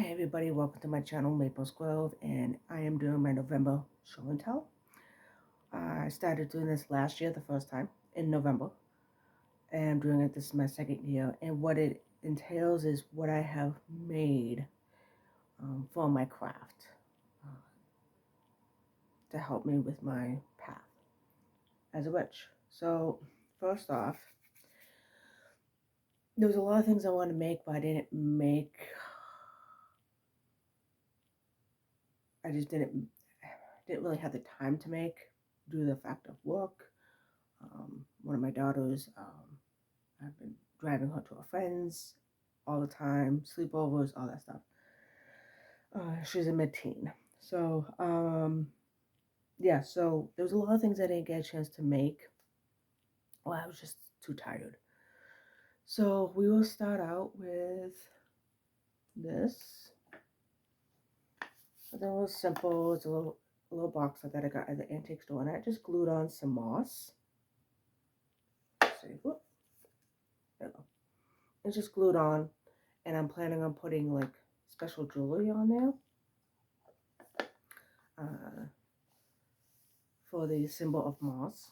Hey everybody, welcome to my channel Maples Grove, and I am doing my November show and tell. I started doing this last year, the first time in November, and I'm doing it. This is my second year, and what it entails is what I have made for my craft uh, to help me with my path as a witch. So, first off, there was a lot of things I wanted to make, but I didn't make. I just didn't really have the time to make due to the fact of work. One of my daughters, I've been driving her to her friends all the time, sleepovers, all that stuff. She's a mid-teen. So, yeah, so there was a lot of things I didn't get a chance to make. Well, I was just too tired. So we will start out with this. It's a little simple. It's a little box that I got at the antique store, and I just glued on some moss. Let's see, whoop, there we go. It's just glued on, and I'm planning on putting like special jewelry on there for the symbol of moss.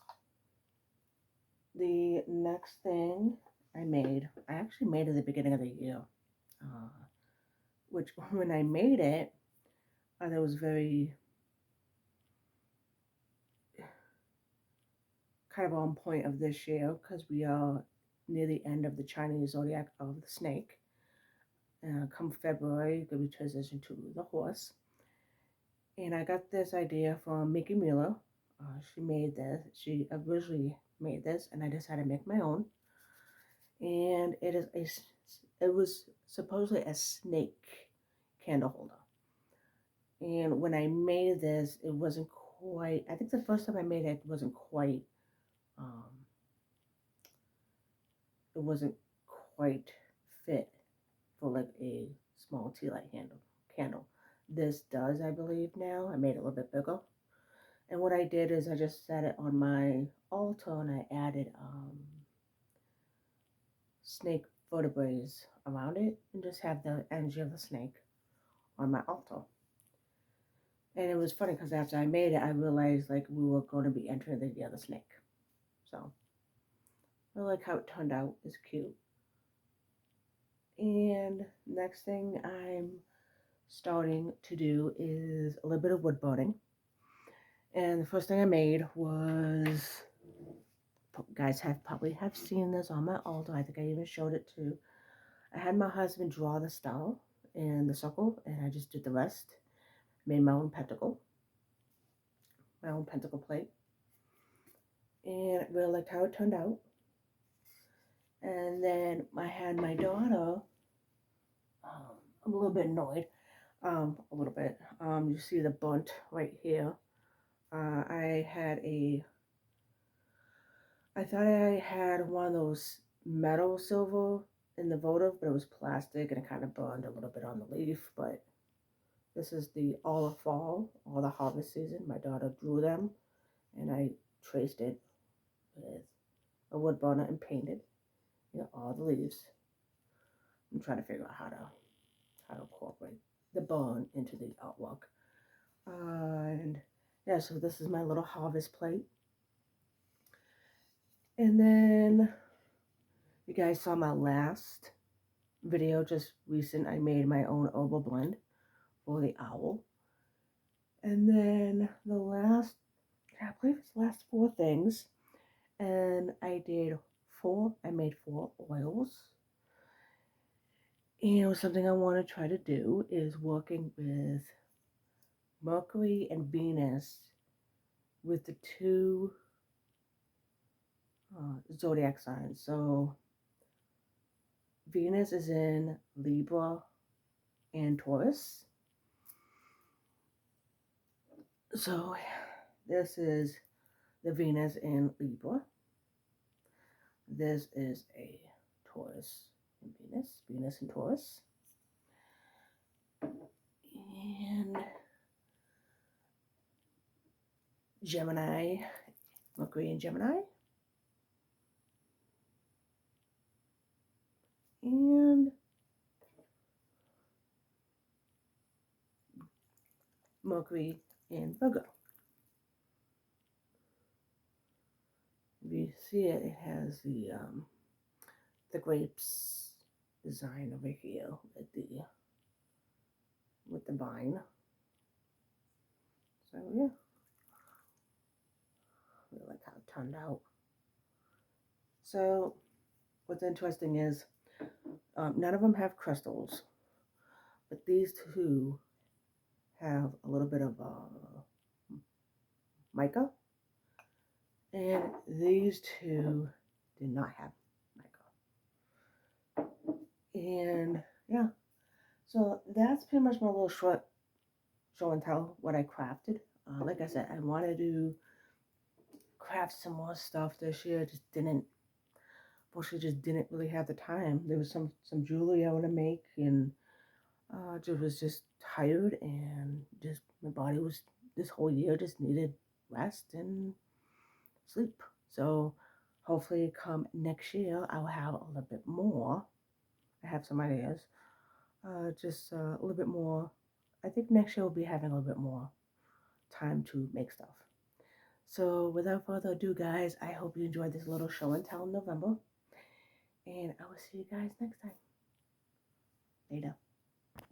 The next thing I actually made at the beginning of the year, which when I made it, that was very kind of on point of this year because we are near the end of the Chinese zodiac of the snake. Come February, we transition to the horse. And I got this idea from Mickey Mueller. She made this. She originally made this, and I decided to make my own. And it was supposedly a snake candle holder. And when I made this, it wasn't quite. I think the first time I made it wasn't quite. Um, it wasn't quite fit for like a small tea light candle. This does, I believe now. I made it a little bit bigger. And what I did is I just set it on my altar and I added snake vertebrae around it and just have the energy of the snake on my altar. And it was funny because after I made it, I realized like we were going to be entering the other snake. So I like how it turned out. It's cute. And next thing I'm starting to do is a little bit of wood burning. And the first thing I made was, guys probably have seen this on my altar. I think I even showed it too. I had my husband draw the star and the circle, and I just did the rest. Made my own pentacle, my own pentacle plate, and I really liked how it turned out. And then I had my daughter. I'm a little bit annoyed. A little bit. You see the bunt right here. I had I thought I had one of those metal silver in the votive, but it was plastic and it kind of burned a little bit on the leaf. But this is all the fall, all the harvest season. My daughter drew them and I traced it with a wood burner and painted, all the leaves. I'm trying to figure out how to incorporate the burn into the artwork. And yeah, so this is my little harvest plate. And then you guys saw my last video, just recent. I made my own herbal blend for the owl. And then I believe it's the last four things. And I made four oils. And it was something I want to try to do is working with Mercury and Venus with the two zodiac signs. So Venus is in Libra and Taurus. So this is the Venus in Libra. This is a Taurus and Venus and Taurus. And Gemini, Mercury and Gemini. And Mercury in Virgo. If you see it, it has the grapes design over here with the vine. So yeah, I really like how it turned out. So what's interesting is none of them have crystals, but these two have a little bit of mica, and these two did not have mica. And yeah, so that's pretty much my little short show and tell what I crafted. Like I said, I wanted to craft some more stuff this year. Just didn't, fortunately, just didn't really have the time. There was some jewelry I want to make, and just was just tired, and just my body was this whole year just needed rest and sleep. So hopefully, come next year, I'll have a little bit more. I have some ideas. Just a little bit more. I think next year we'll be having a little bit more time to make stuff. So without further ado, guys, I hope you enjoyed this little show and tell in November. And I will see you guys next time. Later.